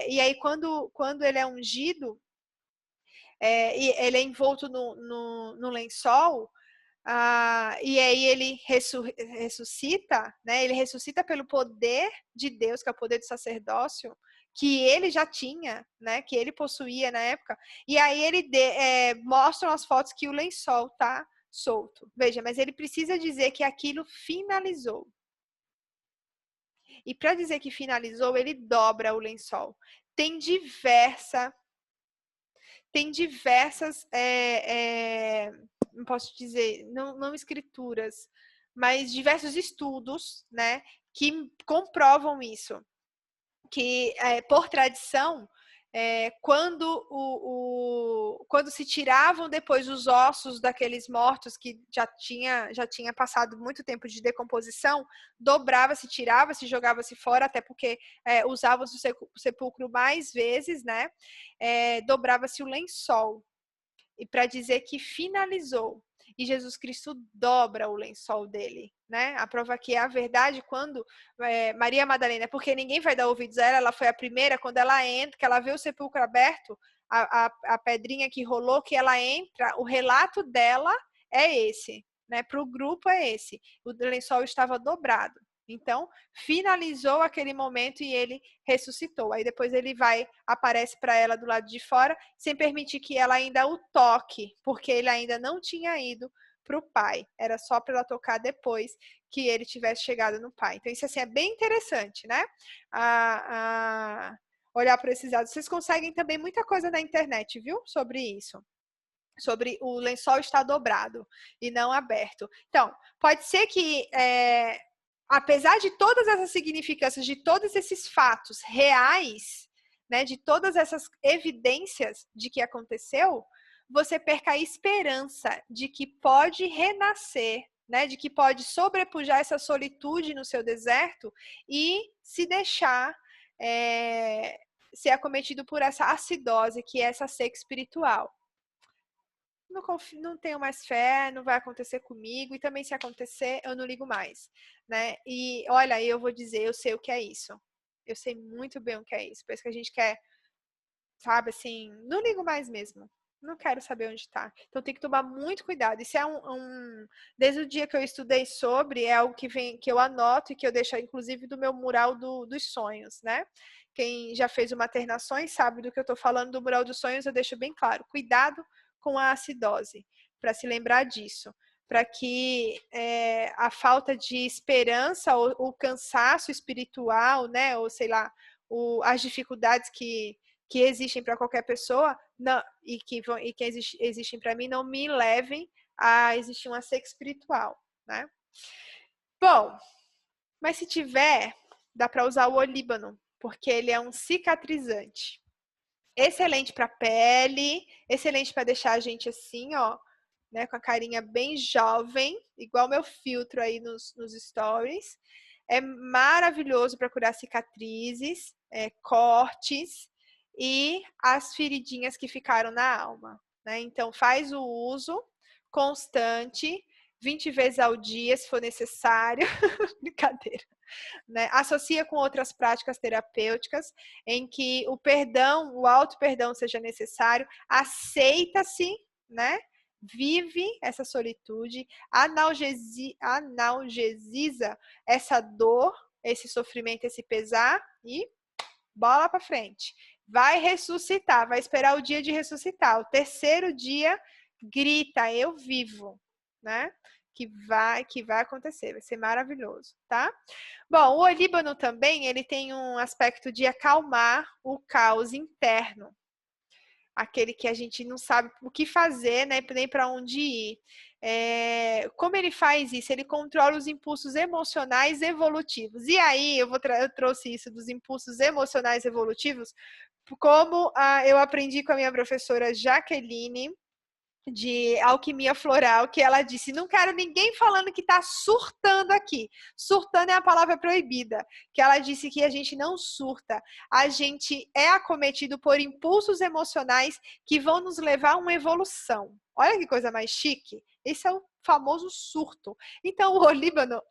E aí quando ele é ungido, e ele é envolto no lençol, e aí ele ressuscita, né? Ele ressuscita pelo poder de Deus, que é o poder do sacerdócio, que ele já tinha, né? Que ele possuía na época. E aí ele mostram as fotos que o lençol tá solto. Veja, mas ele precisa dizer que aquilo finalizou. E para dizer que finalizou, ele dobra o lençol. Tem diversas, não posso dizer, não escrituras, mas diversos estudos, né, que comprovam isso, que por tradição, quando se tiravam depois os ossos daqueles mortos que já tinha passado muito tempo de decomposição, dobrava-se, tirava-se, jogava-se fora, até porque usavam-se o sepulcro mais vezes, né? Dobrava-se o lençol, e para dizer que finalizou. E Jesus Cristo dobra o lençol dele, né? A prova que é a verdade quando Maria Madalena, porque ninguém vai dar ouvidos a ela, ela foi a primeira, quando ela entra, que ela vê o sepulcro aberto, a pedrinha que rolou, que ela entra, o relato dela é esse, né? Para o grupo é esse. O lençol estava dobrado. Então, finalizou aquele momento e ele ressuscitou. Aí depois ele aparece para ela do lado de fora, sem permitir que ela ainda o toque, porque ele ainda não tinha ido para o pai. Era só para ela tocar depois que ele tivesse chegado no pai. Então, isso assim, é bem interessante, né? Olhar para esses dados. Vocês conseguem também muita coisa na internet, viu? Sobre isso. Sobre o lençol estar dobrado e não aberto. Então, pode ser que apesar de todas essas significâncias, de todos esses fatos reais, né, de todas essas evidências de que aconteceu, você perca a esperança de que pode renascer, né, de que pode sobrepujar essa solitude no seu deserto e se deixar ser acometido por essa acidose, que é essa seca espiritual. Não tenho mais fé, não vai acontecer comigo, e também se acontecer, eu não ligo mais, né? E olha, eu vou dizer, eu sei o que é isso. Eu sei muito bem o que é isso. Por isso que a gente quer, sabe, assim, não ligo mais mesmo. Não quero saber onde está. Então tem que tomar muito cuidado. Isso é desde o dia que eu estudei sobre, é algo que eu anoto e que eu deixo, inclusive, do meu mural dos sonhos, né? Quem já fez o Maternações sabe do que eu estou falando do mural dos sonhos, eu deixo bem claro. Cuidado com a acidose, para se lembrar disso, para que a falta de esperança, ou o cansaço espiritual, né, ou sei lá, as dificuldades que que existem para qualquer pessoa não, e que existem para mim não me levem a existir uma seca espiritual, né? Bom, mas se tiver, dá para usar o olíbano, porque ele é um cicatrizante. Excelente para pele, excelente para deixar a gente assim, ó, né, com a carinha bem jovem, igual meu filtro aí nos stories. É maravilhoso para curar cicatrizes, cortes e as feridinhas que ficaram na alma, né? Então faz o uso constante, 20 vezes ao dia, se for necessário. Brincadeira. Né? Associa com outras práticas terapêuticas em que o perdão, o auto-perdão seja necessário, aceita-se, né? Vive essa solitude, analgesiza essa dor, esse sofrimento, esse pesar e bola para frente. Vai ressuscitar, vai esperar o dia de ressuscitar. O terceiro dia, grita, eu vivo, né? Que vai acontecer, vai ser maravilhoso, tá? Bom, o olíbano também, ele tem um aspecto de acalmar o caos interno. Aquele que a gente não sabe o que fazer, né, nem para onde ir. Como ele faz isso? Ele controla os impulsos emocionais evolutivos. E aí, eu trouxe isso dos impulsos emocionais evolutivos, como eu aprendi com a minha professora Jaqueline, de alquimia floral, que ela disse, não quero ninguém falando que está surtando aqui. Surtando é a palavra proibida, que ela disse que a gente não surta, a gente é acometido por impulsos emocionais que vão nos levar a uma evolução. Olha que coisa mais chique. Esse é o famoso surto. Então, o olíbano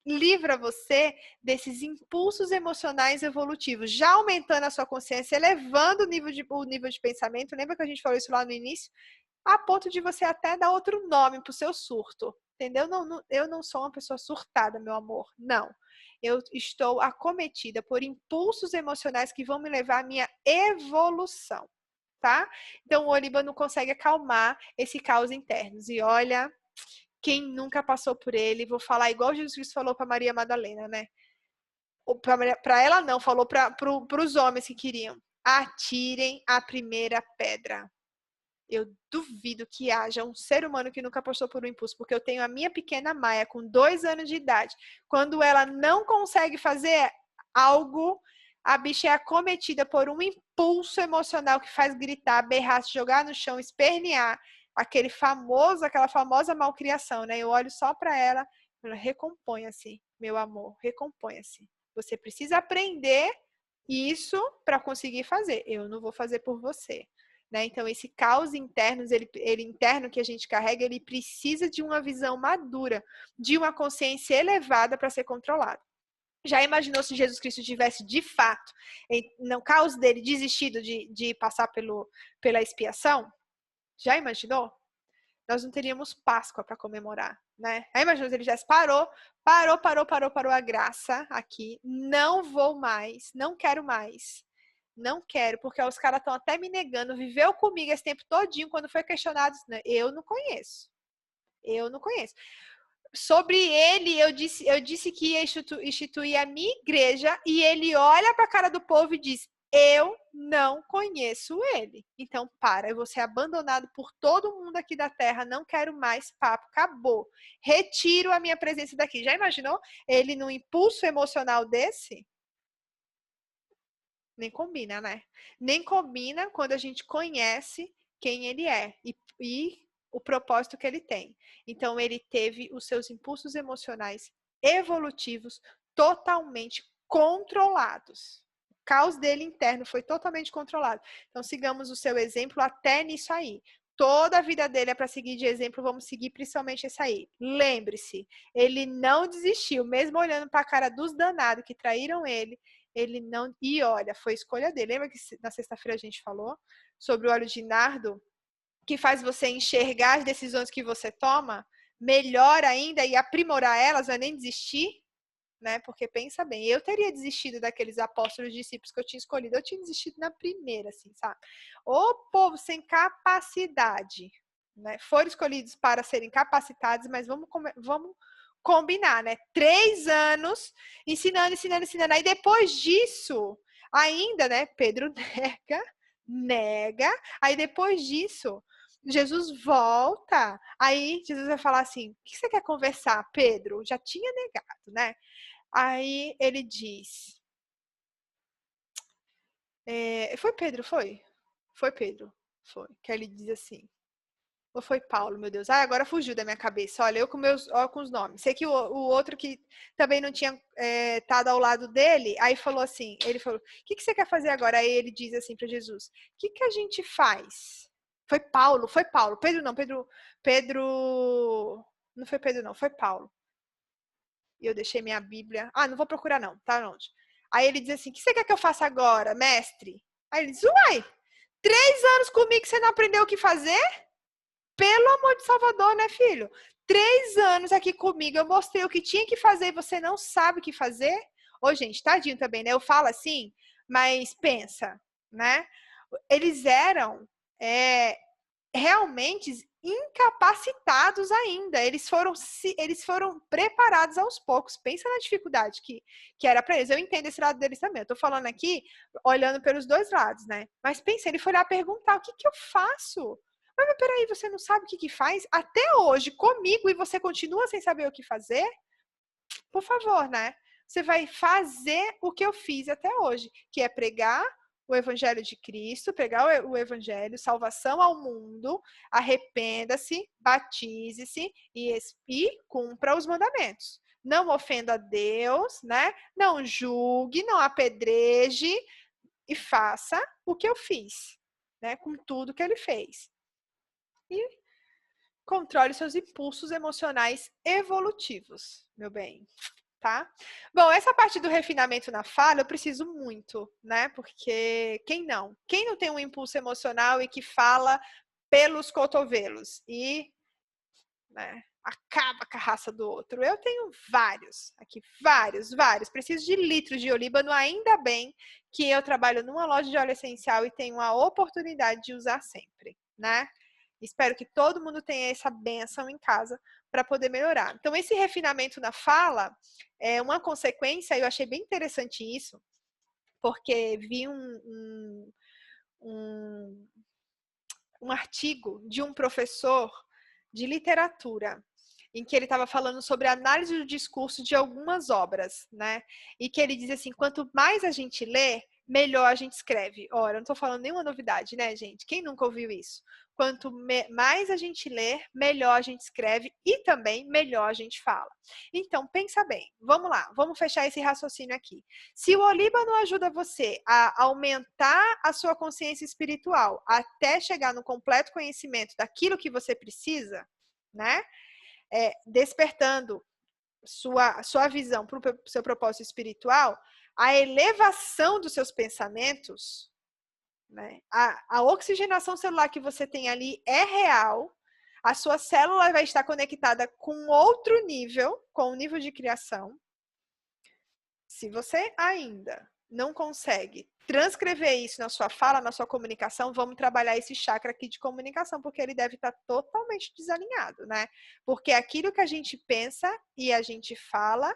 livra você desses impulsos emocionais evolutivos, já aumentando a sua consciência, elevando o nível de pensamento. Lembra que a gente falou isso lá no início? A ponto de você até dar outro nome para o seu surto, entendeu? Eu não sou uma pessoa surtada, meu amor, não. Eu estou acometida por impulsos emocionais que vão me levar à minha evolução, tá? Então, o olíbano consegue acalmar esse caos interno. E olha, quem nunca passou por ele, vou falar igual Jesus Cristo falou para Maria Madalena, né? Para ela não, falou para os homens que queriam. Atirem a primeira pedra. Eu duvido que haja um ser humano que nunca passou por um impulso, porque eu tenho a minha pequena Maia com 2 anos de idade. Quando ela não consegue fazer algo, a bicha é acometida por um impulso emocional que faz gritar, berrar, se jogar no chão, espernear, aquela famosa malcriação, né? Eu olho só para ela, recomponha-se, meu amor, recomponha-se. Você precisa aprender isso para conseguir fazer. Eu não vou fazer por você. Né? Então, esse caos interno, ele interno que a gente carrega, ele precisa de uma visão madura, de uma consciência elevada para ser controlado. Já imaginou se Jesus Cristo tivesse, de fato, no caos dele, desistido de passar pela expiação? Já imaginou? Nós não teríamos Páscoa para comemorar, né? Aí imaginou se ele já parou a graça aqui, não vou mais, não quero mais. Não quero, porque os caras estão até me negando. Viveu comigo esse tempo todinho, quando foi questionado. Eu não conheço. Eu não conheço. Sobre ele, eu disse que ia instituir a minha igreja, e ele olha para a cara do povo e diz, eu não conheço ele. Então, eu vou ser abandonado por todo mundo aqui da terra, não quero mais papo, acabou. Retiro a minha presença daqui. Já imaginou ele num impulso emocional desse? Nem combina, né? Nem combina quando a gente conhece quem ele é e o propósito que ele tem. Então, ele teve os seus impulsos emocionais evolutivos totalmente controlados. O caos dele interno foi totalmente controlado. Então, sigamos o seu exemplo até nisso aí. Toda a vida dele é para seguir de exemplo, vamos seguir principalmente esse aí. Lembre-se, ele não desistiu, mesmo olhando para a cara dos danados que traíram ele não... E olha, foi escolha dele. Lembra que na sexta-feira a gente falou sobre o óleo de nardo, que faz você enxergar as decisões que você toma, melhor ainda, e aprimorar elas, não é nem desistir, né? Porque pensa bem, eu teria desistido daqueles apóstolos discípulos que eu tinha escolhido, eu tinha desistido na primeira, assim, sabe? O povo sem capacidade, né? Foram escolhidos para serem capacitados, mas vamos combinar, né? 3 anos ensinando. Aí depois disso, ainda, né? Pedro nega nega, aí depois disso, Jesus volta, aí Jesus vai falar assim, o que você quer conversar, Pedro? Já tinha negado, né? Aí ele diz, foi Pedro, foi? Foi Pedro, foi. Que ele diz assim, ou foi Paulo, meu Deus? Ah, agora fugiu da minha cabeça. Olha, eu com os nomes. Sei que o outro que também não tinha estado ao lado dele, aí falou assim, ele falou, o que você quer fazer agora? Aí ele diz assim para Jesus, o que a gente faz? Foi Paulo. Pedro não, não foi Pedro não, foi Paulo. E eu deixei minha Bíblia. Ah, não vou procurar não, tá longe. Aí ele diz assim, o que você quer que eu faça agora, mestre? Aí ele diz, uai, 3 anos comigo que você não aprendeu o que fazer? Pelo amor de Salvador, né, filho? 3 anos aqui comigo, eu mostrei o que tinha que fazer e você não sabe o que fazer? Ô, gente, tadinho também, né? Eu falo assim, mas pensa, né? Eles eram realmente incapacitados ainda. Eles foram preparados aos poucos. Pensa na dificuldade que era para eles. Eu entendo esse lado deles também. Eu tô falando aqui, olhando pelos dois lados, né? Mas pensa, ele foi lá perguntar: o que eu faço? Mas peraí, você não sabe o que faz? Até hoje, comigo, e você continua sem saber o que fazer? Por favor, né? Você vai fazer o que eu fiz até hoje, que é pregar o evangelho de Cristo, pregar o evangelho, salvação ao mundo, arrependa-se, batize-se e cumpra os mandamentos. Não ofenda a Deus, né? Não julgue, não apedreje e faça o que eu fiz, né? Com tudo que ele fez. E controle seus impulsos emocionais evolutivos, meu bem. Tá? Bom, essa parte do refinamento na fala eu preciso muito, né? Porque quem não? Quem não tem um impulso emocional e que fala pelos cotovelos e, né, acaba com a raça do outro? Eu tenho vários, aqui, vários. Preciso de litros de olíbano, ainda bem que eu trabalho numa loja de óleo essencial e tenho a oportunidade de usar sempre, né? Espero que todo mundo tenha essa benção em casa para poder melhorar. Então, esse refinamento na fala é uma consequência, eu achei bem interessante isso, porque vi um, um artigo de um professor de literatura, em que ele estava falando sobre a análise do discurso de algumas obras, né? E que ele diz assim, quanto mais a gente lê, melhor a gente escreve. Ora, não estou falando nenhuma novidade, né, gente? Quem nunca ouviu isso? Quanto mais a gente lê, melhor a gente escreve e também melhor a gente fala. Então, pensa bem. Vamos lá, vamos fechar esse raciocínio aqui. Se o Olíbano ajuda você a aumentar a sua consciência espiritual até chegar no completo conhecimento daquilo que você precisa, né? Despertando sua visão para o seu propósito espiritual, a elevação dos seus pensamentos, né? A oxigenação celular que você tem ali é real, a sua célula vai estar conectada com outro nível, com o nível de criação. Se você ainda não consegue transcrever isso na sua fala, na sua comunicação, vamos trabalhar esse chakra aqui de comunicação, porque ele deve estar totalmente desalinhado, né? Porque aquilo que a gente pensa e a gente fala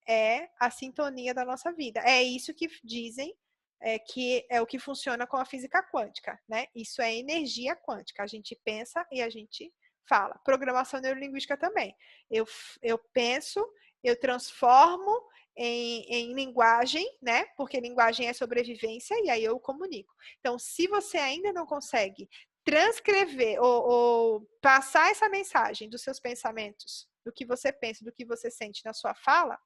é a sintonia da nossa vida. É isso que dizem que é o que funciona com a física quântica, né? Isso é energia quântica. A gente pensa e a gente fala. Programação neurolinguística também. Eu penso, eu transformo em linguagem, né? Porque linguagem é sobrevivência e aí eu comunico. Então, se você ainda não consegue transcrever ou passar essa mensagem dos seus pensamentos, do que você pensa, do que você sente na sua fala,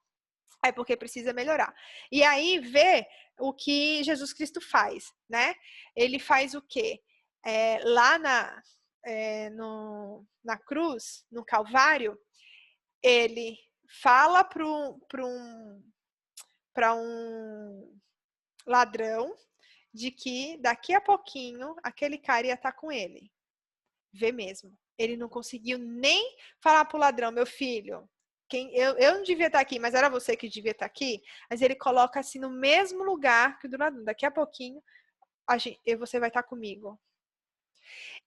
é porque precisa melhorar. E aí vê o que Jesus Cristo faz, né? Ele faz o quê? Lá na cruz, no Calvário, ele fala para um ladrão de que daqui a pouquinho aquele cara ia estar com ele. Vê mesmo. Ele não conseguiu nem falar para o ladrão, meu filho, eu não devia estar aqui, mas era você que devia estar aqui. Mas ele coloca assim no mesmo lugar que o do ladrão. Daqui a pouquinho você vai estar comigo.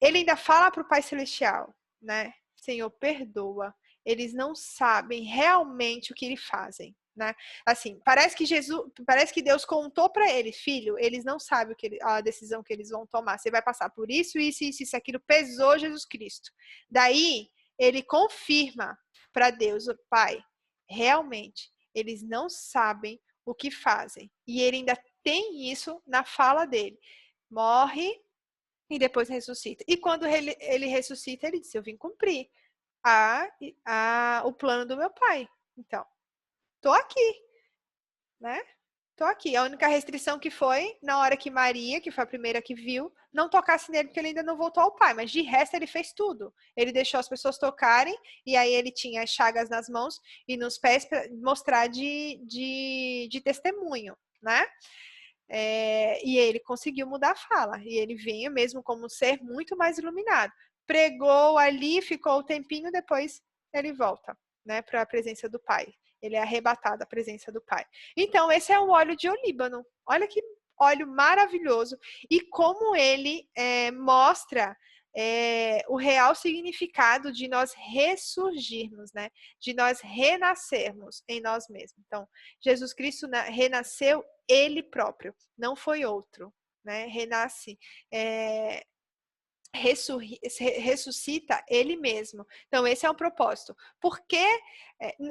Ele ainda fala para o Pai Celestial, né? Senhor, perdoa. Eles não sabem realmente o que eles fazem. né? Assim, parece que Deus contou para ele, filho, eles não sabem a decisão que eles vão tomar. Você vai passar por isso, isso, aquilo pesou Jesus Cristo. Daí ele confirma para Deus, o Pai, realmente, eles não sabem o que fazem. E ele ainda tem isso na fala dele. Morre e depois ressuscita. E quando ele ressuscita, ele diz, eu vim cumprir o plano do meu pai. Então, tô aqui, né? Tô aqui. A única restrição que foi, na hora que Maria, que foi a primeira que viu, não tocasse nele, porque ele ainda não voltou ao pai. Mas de resto, ele fez tudo. Ele deixou as pessoas tocarem, e aí ele tinha as chagas nas mãos e nos pés para mostrar de testemunho, né? E ele conseguiu mudar a fala. E ele vinha mesmo como um ser muito mais iluminado. Pregou ali, ficou um tempinho, depois ele volta, né, para a presença do pai. Ele é arrebatado à presença do pai. Então, esse é o óleo de olíbano. Olha que óleo maravilhoso. E como ele mostra o real significado de nós ressurgirmos, né? De nós renascermos em nós mesmos. Então, Jesus Cristo renasceu ele próprio, não foi outro, né? Renasce, ressuscita ele mesmo. Então, esse é o propósito. Por quê?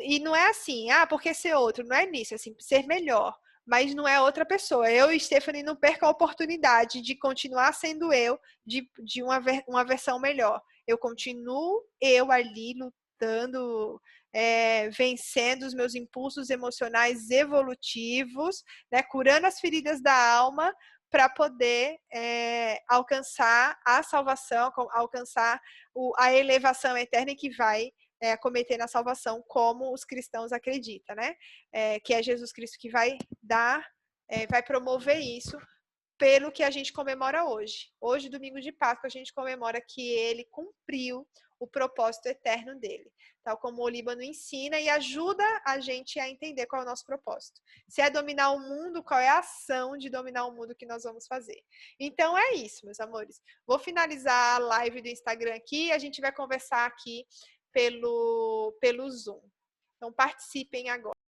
E não é assim, porque ser outro, não é nisso, é assim, ser melhor. Mas não é outra pessoa. Eu e Stephanie não perca a oportunidade de continuar sendo eu, de uma versão melhor. Eu continuo eu ali lutando, vencendo os meus impulsos emocionais evolutivos, né, curando as feridas da alma, para poder alcançar a salvação, alcançar a elevação eterna que vai acometer na salvação, como os cristãos acreditam, né? Que é Jesus Cristo que vai dar, vai promover isso pelo que a gente comemora hoje. Hoje, domingo de Páscoa, a gente comemora que ele cumpriu o propósito eterno dele, tal como o Líbano ensina e ajuda a gente a entender qual é o nosso propósito. Se é dominar o mundo, qual é a ação de dominar o mundo que nós vamos fazer. Então é isso, meus amores. Vou finalizar a live do Instagram aqui e a gente vai conversar aqui pelo Zoom. Então participem agora.